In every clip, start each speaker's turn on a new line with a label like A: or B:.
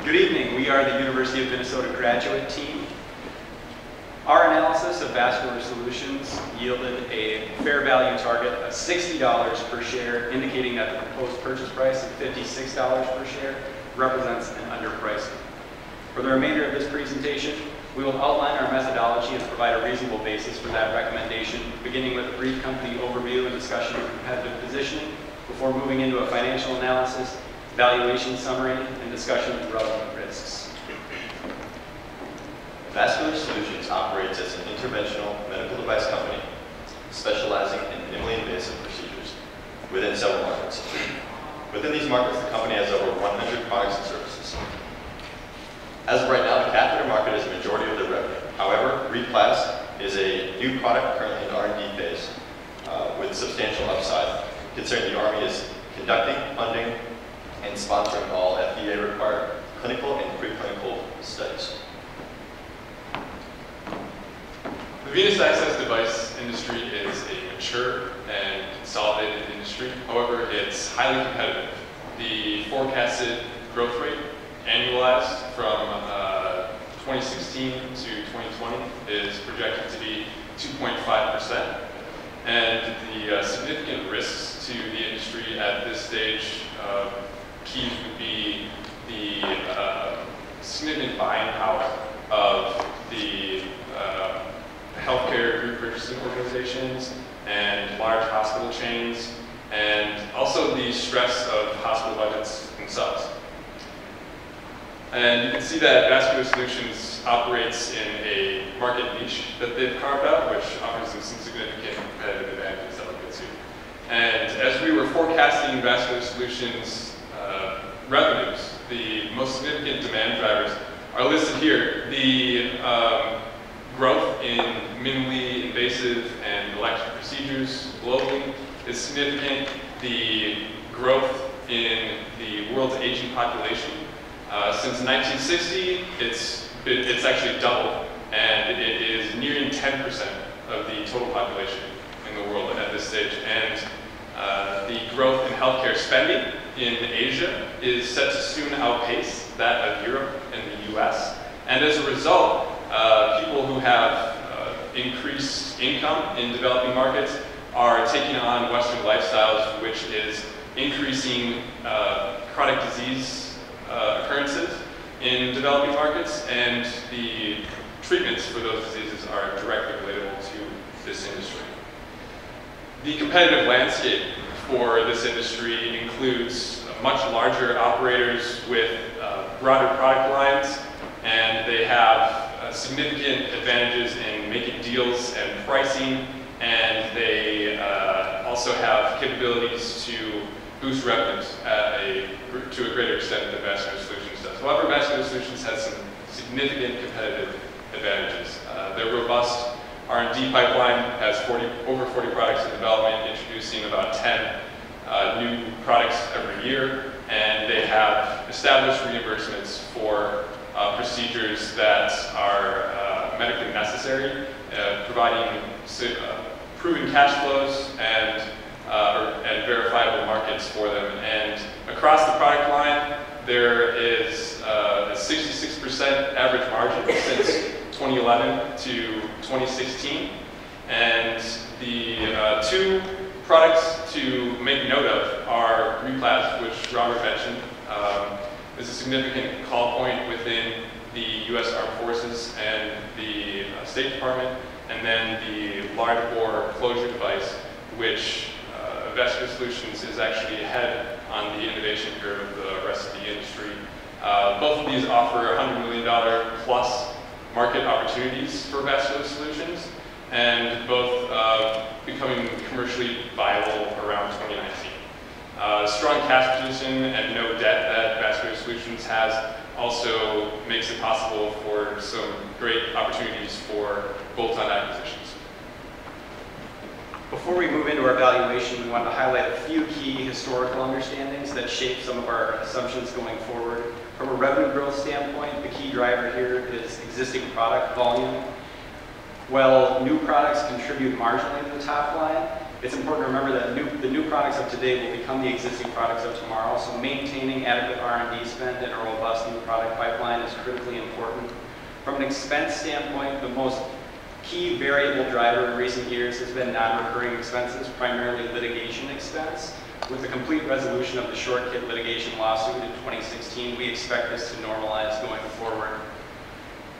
A: Good evening. We are the University of Minnesota graduate team. Our analysis of vascular solutions yielded a fair value target of $60 per share, indicating that the proposed purchase price of $56 per share represents an underpricing. For the remainder of this presentation, we will outline our methodology and provide a reasonable basis for that recommendation, beginning with a brief company overview and discussion of competitive positioning, before moving into a financial analysis, valuation summary, and discussion of relevant risks.
B: Vascular Solutions operates as an interventional medical device company specializing in minimally invasive procedures within several markets. Within these markets, the company has over 100 products and services. As of right now, the catheter market is the majority of their revenue. However, RePlas is a new product currently in the R&D phase with substantial upside, considering the Army is conducting, funding, and sponsoring all FDA-required clinical and preclinical studies.
C: The venous access device industry is a mature and consolidated industry. However, it's highly competitive. The forecasted growth rate, annualized from 2016 to 2020, is projected to be 2.5%. And the significant risks to the industry at this stage, keys would be the significant buying power of the healthcare group purchasing organizations and large hospital chains, and also the stress of hospital budgets themselves. And you can see that Vascular Solutions operates in a market niche that they've carved out, which offers them some significant competitive advantages that we'll get to. And as we were forecasting Vascular Solutions revenues, the most significant demand drivers are listed here. The growth in minimally invasive and elective procedures globally is significant. The growth in the world's aging population. Since 1960, it's actually doubled, and it is nearing 10% of the total population in the world at this stage. And the growth in healthcare spending in Asia is set to soon outpace that of Europe and the US. And as a result, people who have increased income in developing markets are taking on Western lifestyles, which is increasing chronic disease occurrences in developing markets, and the treatments for those diseases are directly relatable to this industry. The competitive landscape for this industry includes much larger operators with broader product lines, and they have significant advantages in making deals and pricing, and they also have capabilities to boost revenues to a greater extent than Vascular Solutions does. However, Vascular Solutions has some significant competitive advantages. Their robust R&D pipeline has over 40 products in development, introducing about 10 new products every year, and they have established reimbursements for procedures that are medically necessary, providing proven cash flows and verifiable markets for them. And across the product line, there is a 66% average margin since 2011 to 2016. And the two products to make note of are RePlas, which Robert mentioned, is a significant call point within the U.S. Armed Forces and the State Department, and then the large bore closure device, which Vascular Solutions is actually ahead on the innovation curve of the rest of the industry. Both of these offer $100 million plus market opportunities for Vascular Solutions, and both becoming commercially viable around 2019. Strong cash position and no debt that Vascular Solutions has also makes it possible for some great opportunities for bolt-on acquisitions.
A: Before we move into our valuation, we want to highlight a few key historical understandings that shape some of our assumptions going forward. From a revenue growth standpoint, the key driver here is existing product volume. While new products contribute marginally to the top line, It's important to remember that the new products of today will become the existing products of tomorrow, so maintaining adequate R&D spend and a robust new product pipeline is critically important. From an expense standpoint, the most key variable driver in recent years has been non-recurring expenses, primarily litigation expense. With the complete resolution of the Short Kit litigation lawsuit in 2016, we expect this to normalize going forward.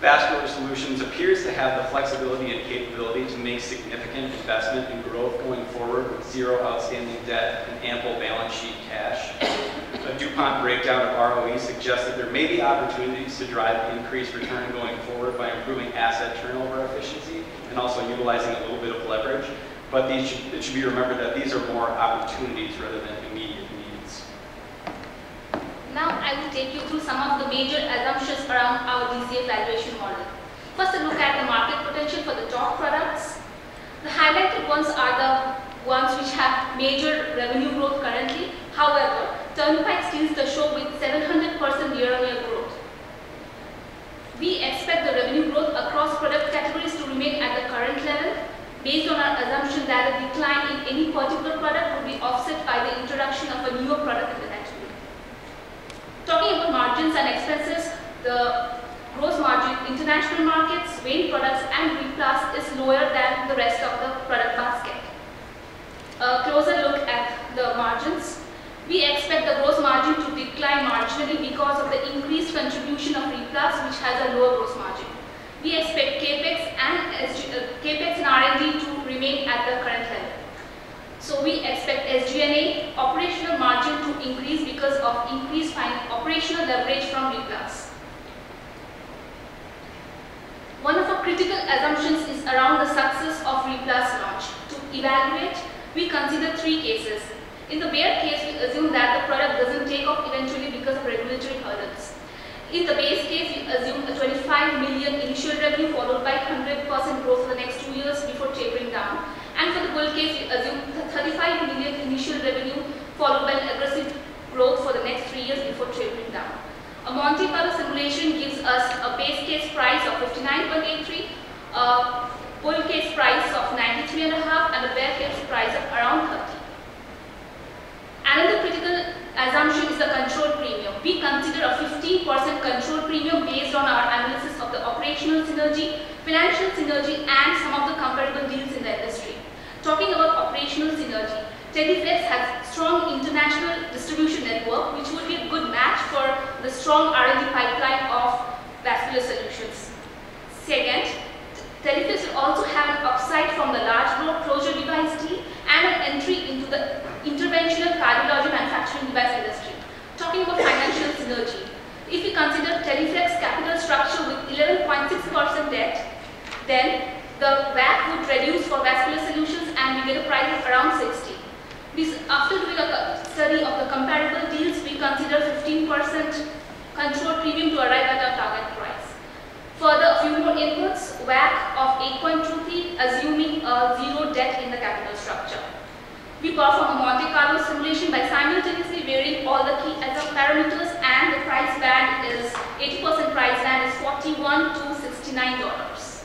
A: Vascular Solutions appears to have the flexibility and capability to make significant investment in growth going forward with zero outstanding debt and ample balance sheet cash. A DuPont breakdown of ROE suggests that there may be opportunities to drive increased return going forward by improving asset turnover efficiency and also utilizing a little bit of leverage. But it should be remembered that these are more opportunities rather than immediate needs.
D: Now I will take you through some of the major assumptions around our DCF valuation model. First, a look at the market potential for the top products. The highlighted ones are the ones which have major revenue growth currently. However, Turnpike steals the show with 700% year-on-year growth. We expect the revenue growth across product categories to remain at the current level, based on our assumption that a decline in any particular product will be offset by the introduction of a newer product in the category. Talking about margins and expenses, the gross margin, international markets, Wayne products and Replas is lower than the rest of the product basket. A closer look at the margins. We expect the gross margin to decline marginally because of the increased contribution of Replas, which has a lower gross margin. We expect CapEx and R&D to remain at the current level. So we expect SG&A operational margin to increase because of increased operational leverage from Replas. One of our critical assumptions is around the success of Replas launch. To evaluate, we consider three cases. In the bare case, we assume that the product doesn't take off eventually because of regulatory hurdles. In the base case, we assume a 25 million initial revenue followed by 100% growth for the next 2 years before tapering down. And for the bull case, we assume 35 million initial revenue followed by an aggressive growth for the next 3 years before tapering down. A Monte Carlo simulation gives us a base case price of 59.83, a bull case price of 93.5, and a bear case price of around 30. Another critical assumption is the control premium. We consider a 15% control premium based on our analysis of the operational synergy, financial synergy, and some of the comparable deals in the industry. Talking about operational synergy, Teddyflex has strong international distribution network, which would be a good match for the strong R&D pipeline of vascular solutions. Second, Teddyflex will also have an upside from the large bore closure device deal and an entry into the interventional cardiology manufacturing device industry. Talking about financial synergy, if we consider Teddyflex capital structure with 11.6% debt, then the WACC would reduce for vascular solutions and we get a price of around 60. After doing a study of the comparable deals, we consider 15% control premium to arrive at our target price. Further, a few more inputs, WACC of 8.23, assuming zero debt in the capital structure. We perform a Monte Carlo simulation by simultaneously varying all the key parameters, and the price band is 80% price band is $41 to $69.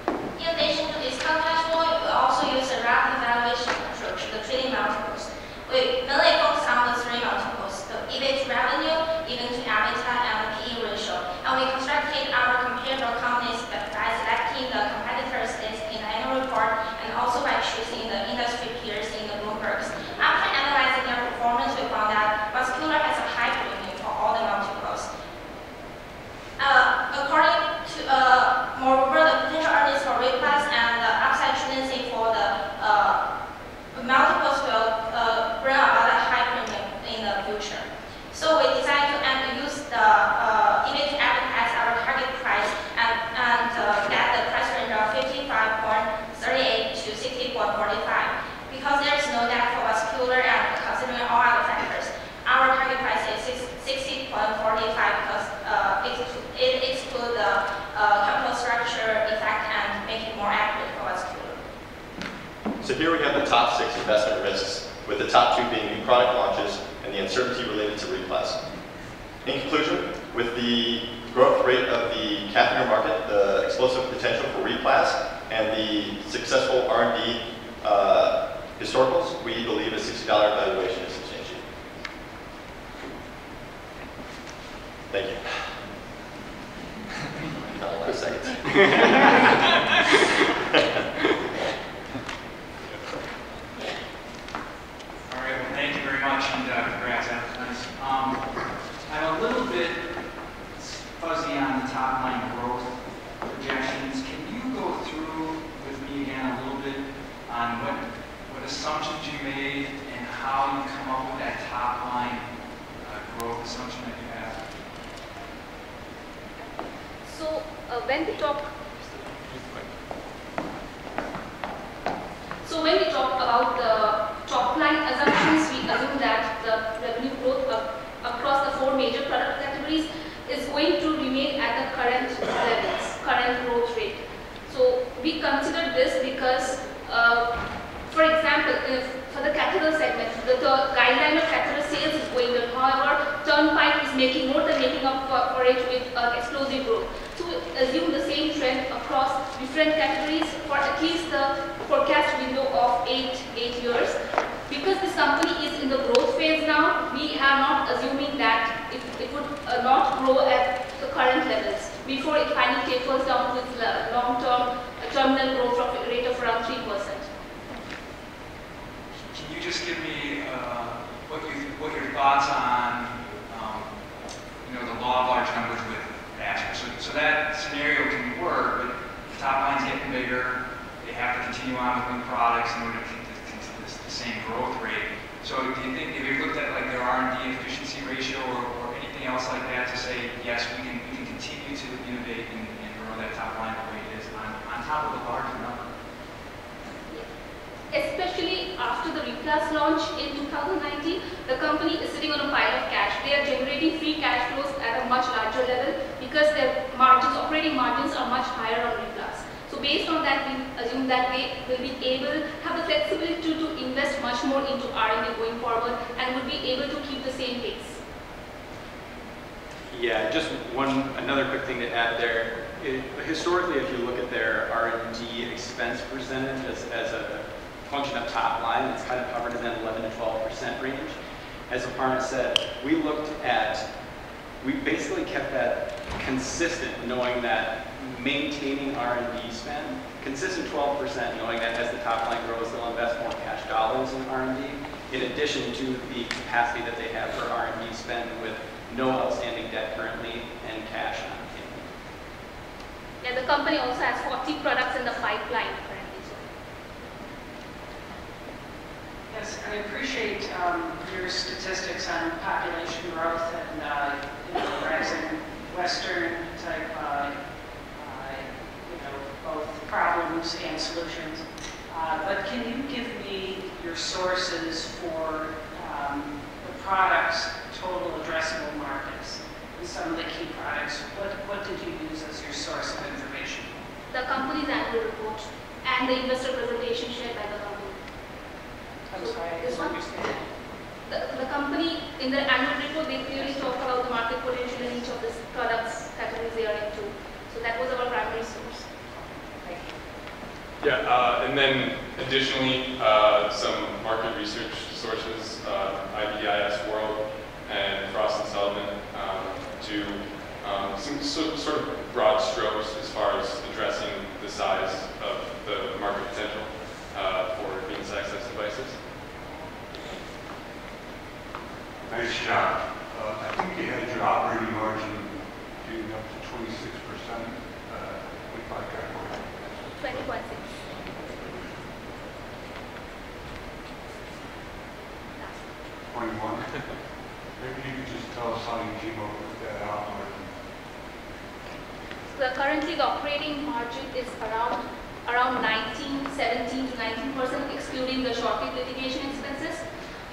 E: In addition to this cash flow, we also use a rapid valuation approach, the trading multiples. We mainly focus on the three multiples, the EBIT revenue, even to EBITDA, and the PE ratio. And we constructed our comparable companies by selecting the competitors list in the annual report and also by choosing the industry peers in the Bloombergs. After analyzing their performance, we found that vascular has a high premium for all the multiples. Moreover, the potential earnings for Replas and the upside tendency for the multiples will bring about a high premium in the future. So we decided to use the EBIT to advertise our target price and get the price range of 55.38 to 60.45. Because there is no debt for vascular and considering all other factors, our target price is 60.45 because it excludes the capital structure effect and make it more accurate for vascular.
B: So here we have the top 6 investment risks, with the top 2 being new product launches and the uncertainty related to Replas. In conclusion, with the growth rate of the catheter market, the explosive potential for Replas, and the successful R&D Historicals, we believe a $60 valuation is substantiated. Thank you. Not a lot of seconds.
F: All right, well, thank you very much, and congrats, that was nice. I'm a little bit fuzzy on the top line growth projections. Can you go through with me again a little bit on what assumptions you made and how you come up with that top line growth assumption that you have?
D: So when we talk about the top line assumptions, we assume that the revenue growth across the 4 major product categories is going to remain at the current levels, current growth rate. So we consider this because, for example, if for the catheter segment, the guideline of catheter sales is going down. However, Turnpike is making more than making up for it with explosive growth. So we assume the same trend across different categories for at least the forecast window of 8 years. Because this company is in the growth phase now, we are not assuming that it would not grow at the current levels before it finally tapers down to its long-term terminal growth rate of around 3%.
F: Can you just give me what your thoughts on the law of large numbers with Asper? So that scenario can work, but the top line's getting bigger. They have to continue on with new products in order to keep the same growth rate. So do you think, have you looked at like their R&D efficiency ratio or anything else like that to say, yes, we can continue to innovate and grow that top line the way it is on top of the larger number?
D: Especially after the Replus launch in 2019, the company is sitting on a pile of cash. They are generating free cash flows at a much larger level because their margins, operating margins are much higher on Replus. So based on that, we assume that they will be able, have the flexibility to invest much more into R&D going forward and will be able to keep the same pace.
A: Yeah, just another quick thing to add there. Historically, if you look at their R&D expense percentage as a function of top line, it's kind of hovered in that 11 to 12% range. As Aparna said, we basically kept that consistent, knowing that maintaining R&D spend, consistent 12%, knowing that as the top line grows, they'll invest more cash dollars in R&D, in addition to the capacity that they have for R&D spend with no outstanding debt currently and cash on hand.
D: Yeah, the company also has 40 products in the pipeline currently.
G: Yes, I appreciate your statistics on population growth and rising Western type, both problems and solutions. But can you give me your sources for the products' total addressable markets and some of the key products? What did you use as your source of information?
D: The company's annual report and the investor presentation shared by the company.
G: I'm sorry,
D: This one? The company, in their annual report, they clearly talk about the market potential in each of the products categories they are into. So that was our primary source.
G: Thank you.
C: Yeah, and then additionally, some market research sources, IBIS World and Frost and Sullivan, to some sort of broad strokes as far as addressing the size of the market potential for venous access devices.
H: Nice job. I think you had your operating margin getting up to 26%. If I got it right.
D: 20.6.
H: 21. Maybe you could just tell us how you came up with that op margin.
D: So currently the operating margin is around 17 to 19%, excluding the short-lived litigation expenses.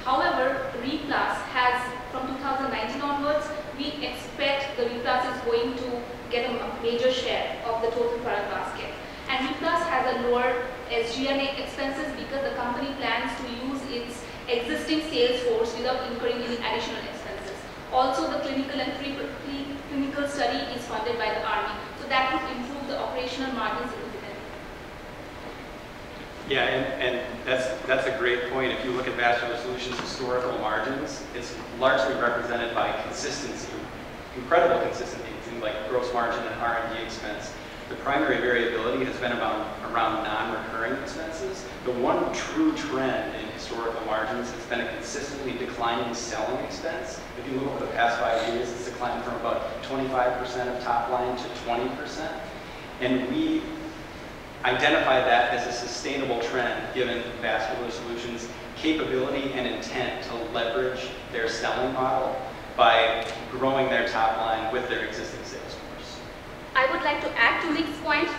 D: However, Replus has, from 2019 onwards, we expect the Replus is going to get a major share of the total product basket. And Replus has a lower SG&A expenses because the company plans to use its existing sales force without incurring any additional expenses. Also, the clinical and pre-clinical study is funded by the Army. So that would improve the operational margins significantly.
A: Yeah, and that's a great point. If you look at Vascular Solutions' historical margins, it's largely represented by consistency, incredible consistency in things like gross margin and R&D expense. The primary variability has been around non-recurring expenses. The one true trend in historical margins has been a consistently declining selling expense. If you look over the past 5 years, it's declined from about 25% of top line to 20%. And we identified that as a sustainable trend given Vascular Solutions' capability and intent to leverage their selling model by growing their top line with their existing sales force.
D: I would like to add to Nick's point.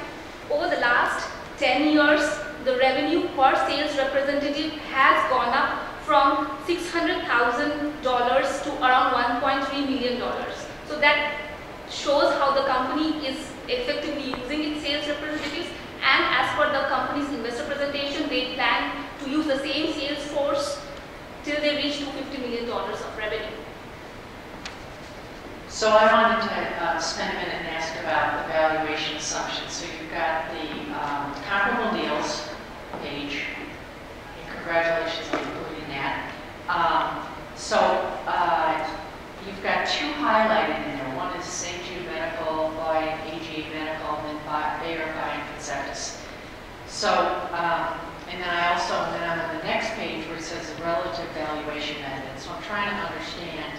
D: Over the last 10 years, the revenue per sales representative has gone up from $600,000 to around $1.3 million. So that shows how the company is effectively using its sales representatives, and as per the company's investor presentation, they plan to use the same sales force till they reach $250 million of revenue.
G: So I wanted to spend a minute and ask about the valuation assumptions. So you've got the comparable deals page, and congratulations on including that. You've got two highlighted in there. One is St. Jude Medical buying AG Medical, and then Bayer buying Conceptus. And then I'm on the next page where it says the relative valuation method. So I'm trying to understand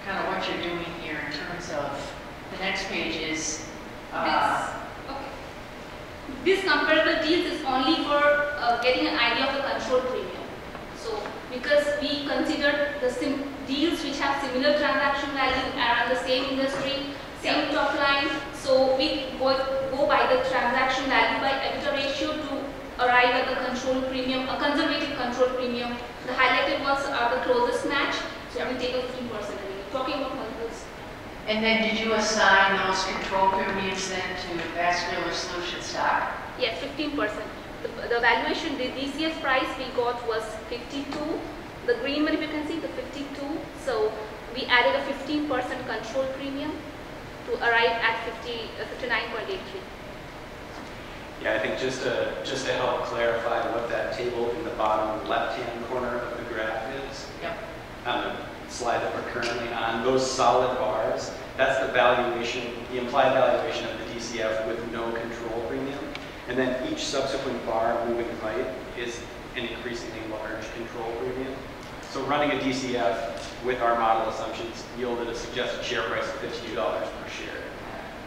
G: kind of what you're doing here in terms of the next page is.
D: This comparable deals is only for getting an idea of the control premium. So because we consider the deals which have similar transaction value, are in the same industry, same top line, so we go by the transaction value by EBITDA ratio to arrive at the control premium, a conservative control premium. The highlighted ones are the closest match, so we take a 15%. Talking about multiples.
G: And then did you assign those control premiums then to Vascular Solutions stock?
D: Yes, 15%. The valuation, the DCF price we got was 52. The green one, if you can see, the 52. So we added a 15% control premium to arrive at 59.83.
A: Yeah, I think just to help clarify what that table in the bottom left-hand corner of the graph is.
G: Yep.
A: On the slide that we're currently on, those solid bars, that's the valuation, the implied valuation of the DCF with no control premium. And then each subsequent bar moving right is an increasingly large control premium. So running a DCF with our model assumptions yielded a suggested share price of $52 per share.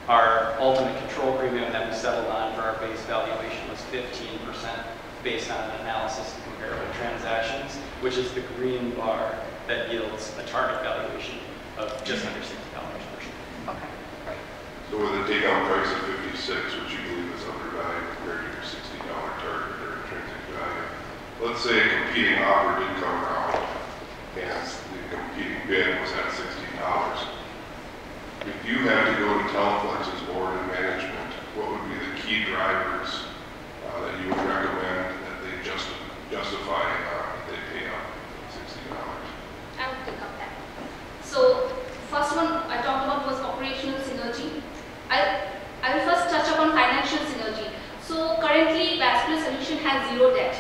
A: Our ultimate control premium that we settled on for our base valuation was 15% based on an analysis of comparable transactions, which is the green bar that yields a target valuation of just under $60 per share.
G: Okay, right.
I: So with a take-out price of 56, which you believe is undervalued compared to your $60 target or intrinsic value, let's say a competing offer did come around and the competing bid was at $60. If you had to go to Teleflex's board and management, what would be the key drivers that you would recommend that they justify they pay out $60?
D: I would pick up that. So first one I talked about was operational synergy. I will first touch upon financial synergy. So currently Vascular Solution has zero debt.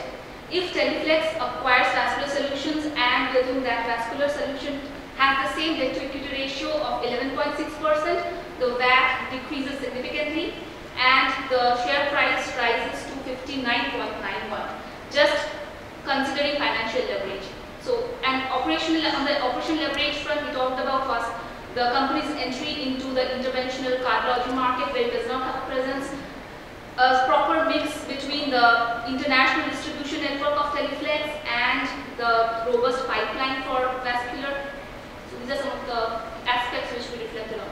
D: If Teleflex acquires Vascular Solutions and within that Vascular Solution has the same debt to equity ratio of 11.6%, the VAT decreases significantly and the share price rises to 59.91, just considering financial leverage. So, and on the operational leverage front, we talked about first the company's entry into the interventional cardiology market where it does not have a presence, a proper mix between the international distribution network of Teleflex and the robust pipeline for vascular. So these are some of the aspects which we reflected on.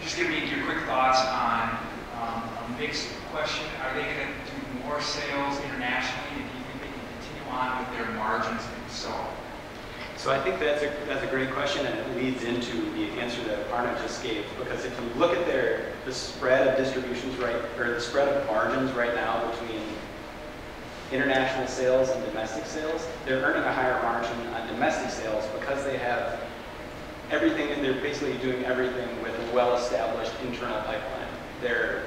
F: Just give me your quick thoughts on a mixed question. Are they going to do more sales internationally? And do you think they can continue on with their margins and so on?
A: So I think that's a great question, and it leads into the answer that Arna just gave. Because if you look at the spread of distributions the spread of margins right now between international sales and domestic sales, they're earning a higher margin on domestic sales because they have everything, and they're basically doing everything with a well-established internal pipeline. Their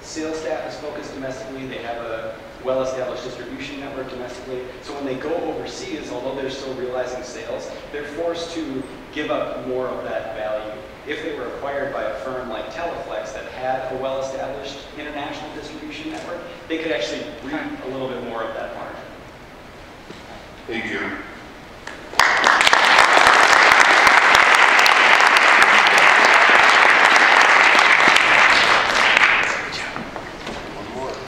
A: sales staff is focused domestically. They have a well-established distribution network domestically. So when they go overseas, although they're still realizing sales, they're forced to give up more of that value. If they were acquired by a firm like Teleflex that had a well-established international distribution network, they could actually reap a little bit more of that margin.
I: Thank you.